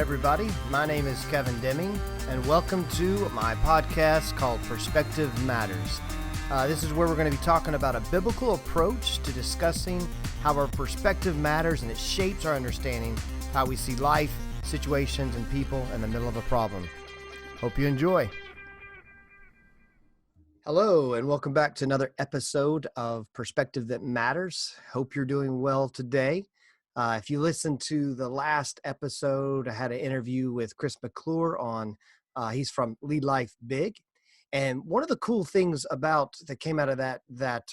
everybody. My name is Kevin Deming, and welcome to my podcast called Perspective Matters. This is where we're going to be talking about a biblical approach to discussing how our perspective matters, and it shapes our understanding of how we see life, situations, and people in the middle of a problem. Hope you enjoy. Hello, and welcome back to another episode of Perspective That Matters. Hope you're doing well today. If you listened to the last episode, I had an interview with Chris McClure on, he's from Lead Life Big. And one of the cool things that came out of that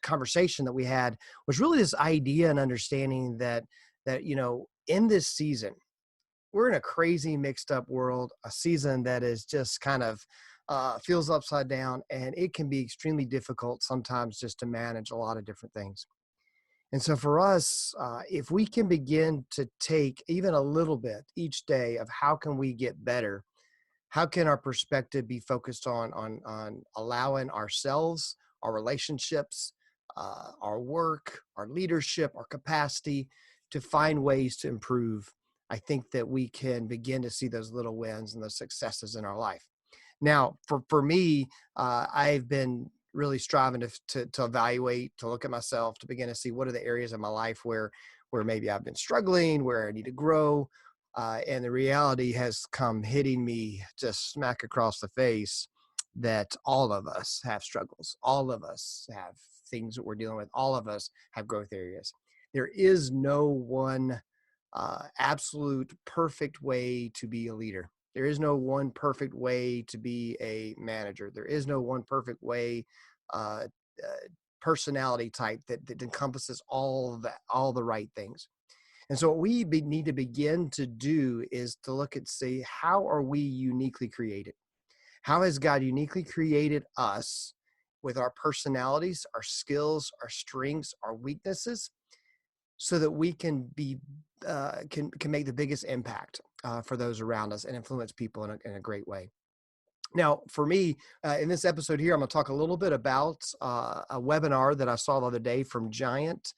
conversation that we had was really this idea and understanding that in this season, we're in a crazy mixed up world, a season that is just kind of feels upside down, and it can be extremely difficult sometimes just to manage a lot of different things. And so for us, if we can begin to take even a little bit each day of how can we get better, how can our perspective be focused on allowing ourselves, our relationships, our work, our leadership, our capacity to find ways to improve, I think that we can begin to see those little wins and those successes in our life. Now, for me, I've been really striving to evaluate, to look at myself, to begin to see what are the areas of my life where maybe I've been struggling, where I need to grow. And the reality has come hitting me just smack across the face that all of us have struggles. All of us have things that we're dealing with. All of us have growth areas. There is no one absolute perfect way to be a leader. There is no one perfect way to be a manager. There is no one perfect way, personality type that encompasses all the right things. And so what we need to begin to do is to look and see, how are we uniquely created? How has God uniquely created us with our personalities, our skills, our strengths, our weaknesses, so that we can be can make the biggest impact for those around us and influence people in a great way. Now, for me, in this episode here, I'm going to talk a little bit about a webinar that I saw the other day from Giant.tv.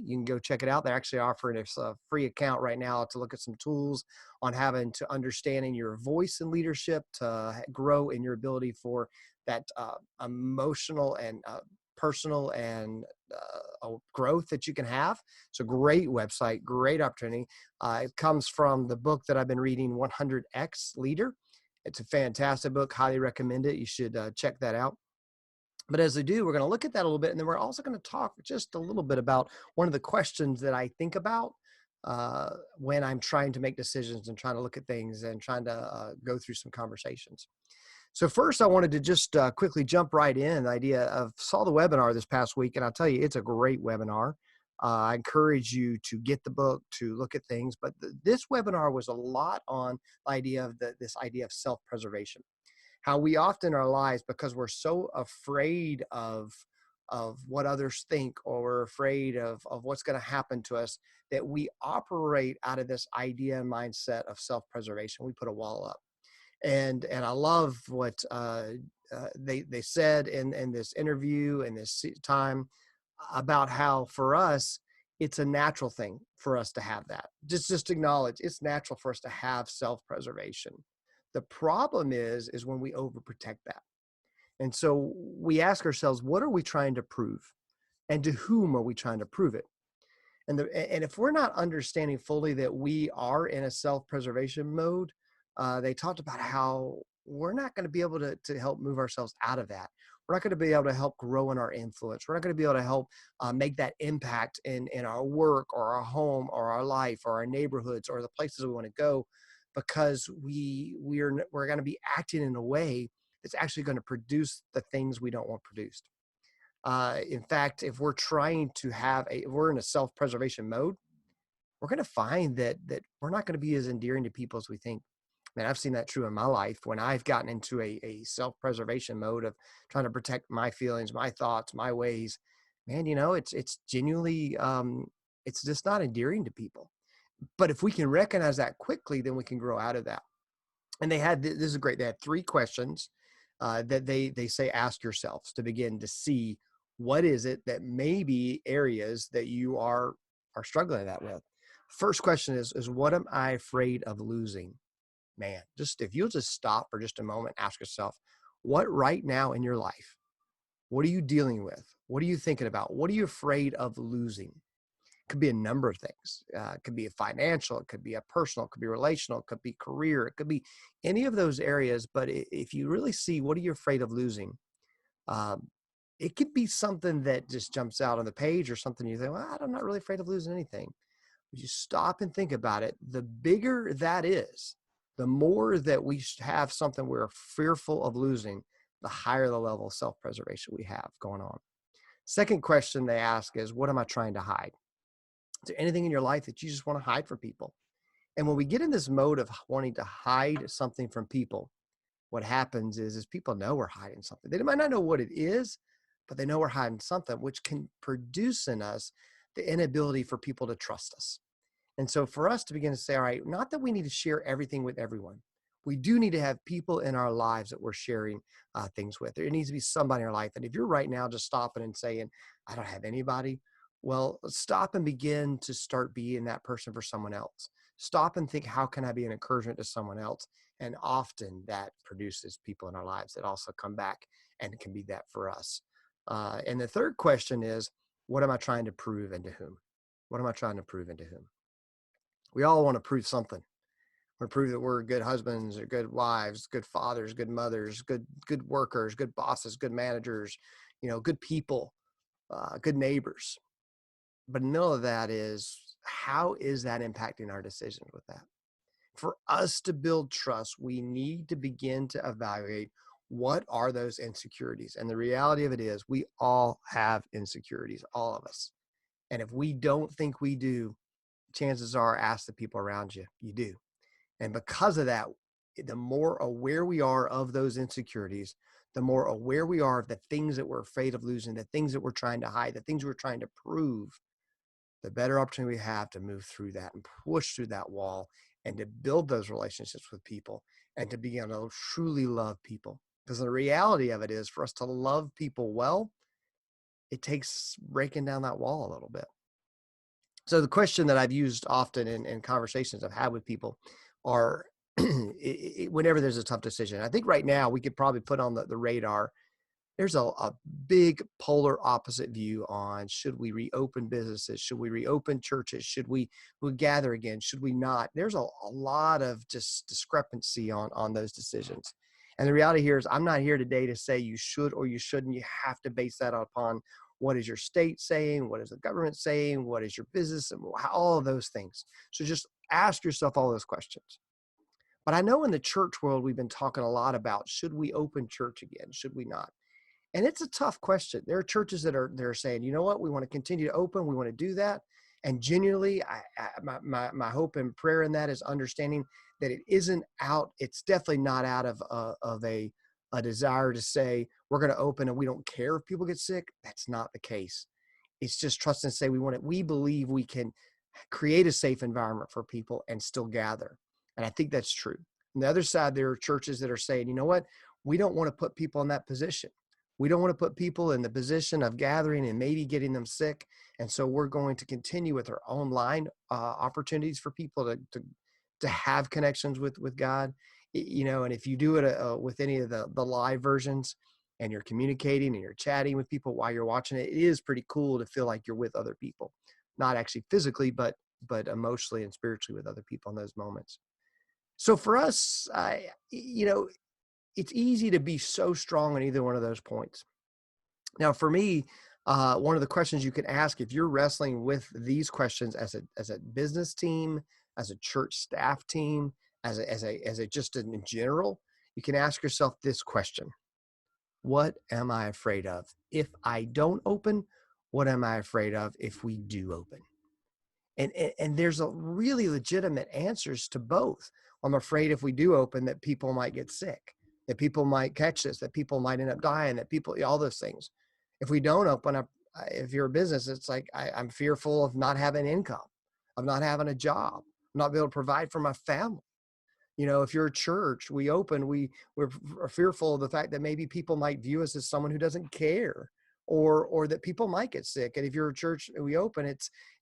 You can go check it out. They're actually offering a free account right now to look at some tools on having to understanding your voice in leadership, to grow in your ability for that emotional and personal and growth that you can have. It's a great website, great opportunity. It comes from the book that I've been reading, 100X Leader. It's a fantastic book. Highly recommend it. You should check that out. But as I do, we're going to look at that a little bit, and then we're also going to talk just a little bit about one of the questions that I think about when I'm trying to make decisions and trying to look at things and trying to go through some conversations. So first, I wanted to just quickly jump right in. The idea of saw the webinar this past week, and I'll tell you, it's a great webinar. I encourage you to get the book, to look at things. But this webinar was a lot on the idea of this idea of self-preservation. How we often in our lives, because we're so afraid of what others think, or we're afraid of what's going to happen to us, that we operate out of this idea and mindset of self-preservation. We put a wall up. And I love what they said in this interview and this time about how for us, it's a natural thing for us to have that. Just acknowledge it's natural for us to have self-preservation. The problem is when we overprotect that. And so we ask ourselves, what are we trying to prove? And to whom are we trying to prove it? And if we're not understanding fully that we are in a self-preservation mode, they talked about how we're not going to be able to help move ourselves out of that. We're not going to be able to help grow in our influence. We're not going to be able to help make that impact in our work or our home or our life or our neighborhoods or the places we want to go, because we're going to be acting in a way that's actually going to produce the things we don't want produced. In fact, if we're trying to if we're in a self-preservation mode, we're going to find that we're not going to be as endearing to people as we think. Man, I've seen that true in my life when I've gotten into a self-preservation mode of trying to protect my feelings, my thoughts, my ways. Man, it's genuinely, it's just not endearing to people. But if we can recognize that quickly, then we can grow out of that. And this is great. They had 3 questions that they say, ask yourselves to begin to see what is it that may be areas that you are struggling with. First question is what am I afraid of losing? Man, just if you'll just stop for just a moment, ask yourself, what right now in your life, what are you dealing with? What are you thinking about? What are you afraid of losing? Could be a number of things. It could be a financial, it could be a personal, it could be relational, it could be career, it could be any of those areas. But if you really see what are you afraid of losing, um, it could be something that just jumps out on the page or something you think, well, I'm not really afraid of losing anything. But you stop and think about it, the bigger that is, the more that we have something we're fearful of losing, the higher the level of self-preservation we have going on. Second question they ask is, what am I trying to hide? Is there anything in your life that you just want to hide from people? And when we get in this mode of wanting to hide something from people, what happens is people know we're hiding something. They might not know what it is, but they know we're hiding something, which can produce in us the inability for people to trust us. And so for us to begin to say, all right, not that we need to share everything with everyone. We do need to have people in our lives that we're sharing things with. There needs to be somebody in our life. And if you're right now just stopping and saying, I don't have anybody, well, stop and begin to start being that person for someone else. Stop and think, how can I be an encouragement to someone else? And often that produces people in our lives that also come back and can be that for us. And the third question is, what am I trying to prove and to whom? What am I trying to prove and to whom? We all want to prove something. We want to prove that we're good husbands or good wives, good fathers, good mothers, good workers, good bosses, good managers, good people, good neighbors. But in the middle of that is, how is that impacting our decisions with that? For us to build trust, we need to begin to evaluate what are those insecurities. And the reality of it is we all have insecurities, all of us. And if we don't think we do, chances are ask the people around you, you do. And because of that, the more aware we are of those insecurities, the more aware we are of the things that we're afraid of losing, the things that we're trying to hide, the things we're trying to prove, the better opportunity we have to move through that and push through that wall and to build those relationships with people and to begin to truly love people. Because the reality of it is, for us to love people well, it takes breaking down that wall a little bit. So the question that I've used often in conversations I've had with people are whenever there's a tough decision. I think right now we could probably put on the radar, there's a big polar opposite view on, should we reopen businesses? Should we reopen churches? Should we gather again? Should we not? There's a lot of just discrepancy on those decisions. And the reality here is, I'm not here today to say you should or you shouldn't. You have to base that upon what is your state saying, what is the government saying, what is your business, and all of those things. So just ask yourself all those questions. But I know in the church world, we've been talking a lot about, should we open church again? Should we not? And it's a tough question. There are churches that are saying, you know what, we want to continue to open. We want to do that. And genuinely, my hope and prayer in that is understanding that it isn't out. It's definitely not out of a desire to say we're going to open and we don't care if people get sick. That's not the case. It's just trust and say we believe we can create a safe environment for people and still gather. And I think that's true. On the other side, there are churches that are saying, you know what, we don't want to put people in that position. We don't want to put people in the position of gathering and maybe getting them sick. And so we're going to continue with our online opportunities for people to have connections with God. And if you do it with any of the live versions and you're communicating and you're chatting with people while you're watching it, it is pretty cool to feel like you're with other people, not actually physically, but emotionally and spiritually with other people in those moments. So for us, it's easy to be so strong on either one of those points. Now, for me, one of the questions you can ask if you're wrestling with these questions as a business team, as a church staff team, as a just in general, you can ask yourself this question: what am I afraid of if I don't open? What am I afraid of if we do open? And there's a really legitimate answers to both. I'm afraid if we do open that people might get sick, that people might catch this, that people might end up dying, that people, all those things. If we don't open up, if you're a business, it's like, I'm fearful of not having income, of not having a job, not be able to provide for my family. If you're a church, we open, we're fearful of the fact that maybe people might view us as someone who doesn't care, or that people might get sick. And if you're a church, we open,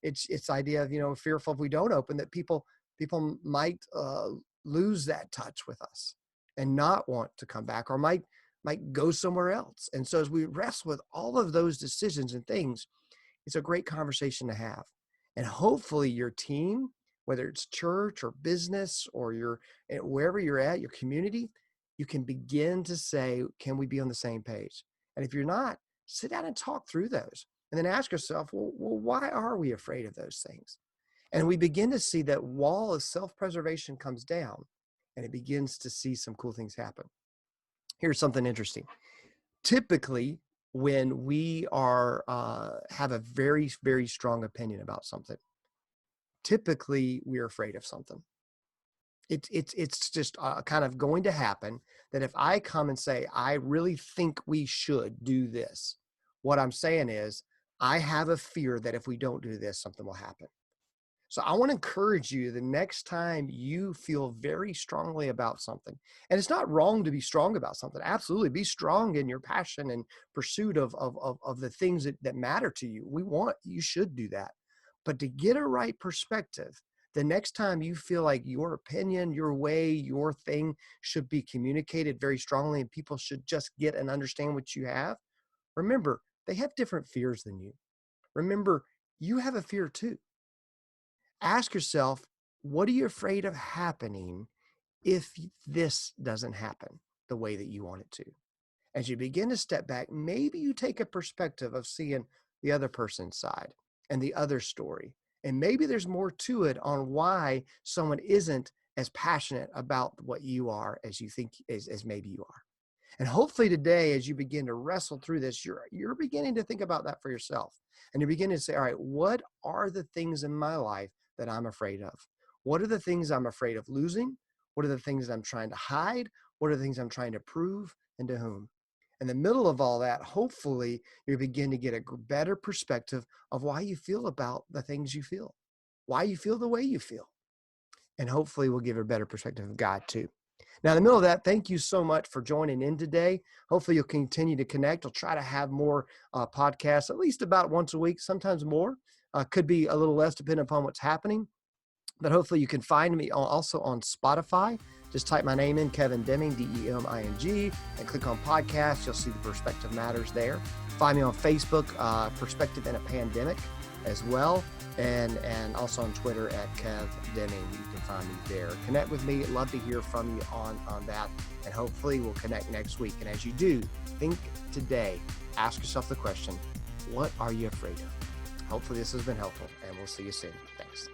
it's idea of, fearful if we don't open, that people might lose that touch with us and not want to come back, or might go somewhere else. And so as we wrestle with all of those decisions and things, it's a great conversation to have. And hopefully your team, whether it's church or business or wherever you're at, your community, you can begin to say, can we be on the same page? And if you're not, sit down and talk through those. And then ask yourself, well, why are we afraid of those things? And we begin to see that wall of self-preservation comes down, and it begins to see some cool things happen. Here's something interesting. Typically, when we have a very, very strong opinion about something, typically we're afraid of something. It's just kind of going to happen that if I come and say, I really think we should do this, what I'm saying is, I have a fear that if we don't do this, something will happen. So I want to encourage you the next time you feel very strongly about something, and it's not wrong to be strong about something. Absolutely. Be strong in your passion and pursuit of the things that matter to you. You should do that. But to get a right perspective, the next time you feel like your opinion, your way, your thing should be communicated very strongly and people should just get and understand what you have, remember, they have different fears than you. Remember, you have a fear too. Ask yourself, what are you afraid of happening if this doesn't happen the way that you want it to? As you begin to step back, maybe you take a perspective of seeing the other person's side and the other story. And maybe there's more to it on why someone isn't as passionate about what you are as you think as maybe you are. And hopefully today, as you begin to wrestle through this, you're beginning to think about that for yourself. And you're beginning to say, all right, what are the things in my life that I'm afraid of? What are the things I'm afraid of losing? What are the things I'm trying to hide? What are the things I'm trying to prove, and to whom? In the middle of all that, hopefully you begin to get a better perspective of why you feel about the things you feel, why you feel the way you feel. And hopefully we'll give a better perspective of God too. Now, in the middle of that, thank you so much for joining in today. Hopefully you'll continue to connect. I'll try to have more podcasts, at least about once a week, sometimes more. Could be a little less depending upon what's happening. But hopefully you can find me also on Spotify. Just type my name in, Kevin Deming, Deming, and click on podcast. You'll see the Perspective Matters there. Find me on Facebook, Perspective in a Pandemic as well. And also on Twitter at Kev Deming. You can find me there. Connect with me. Love to hear from you on that. And hopefully we'll connect next week. And as you do, think today, ask yourself the question, what are you afraid of? Hopefully this has been helpful, and we'll see you soon. Thanks.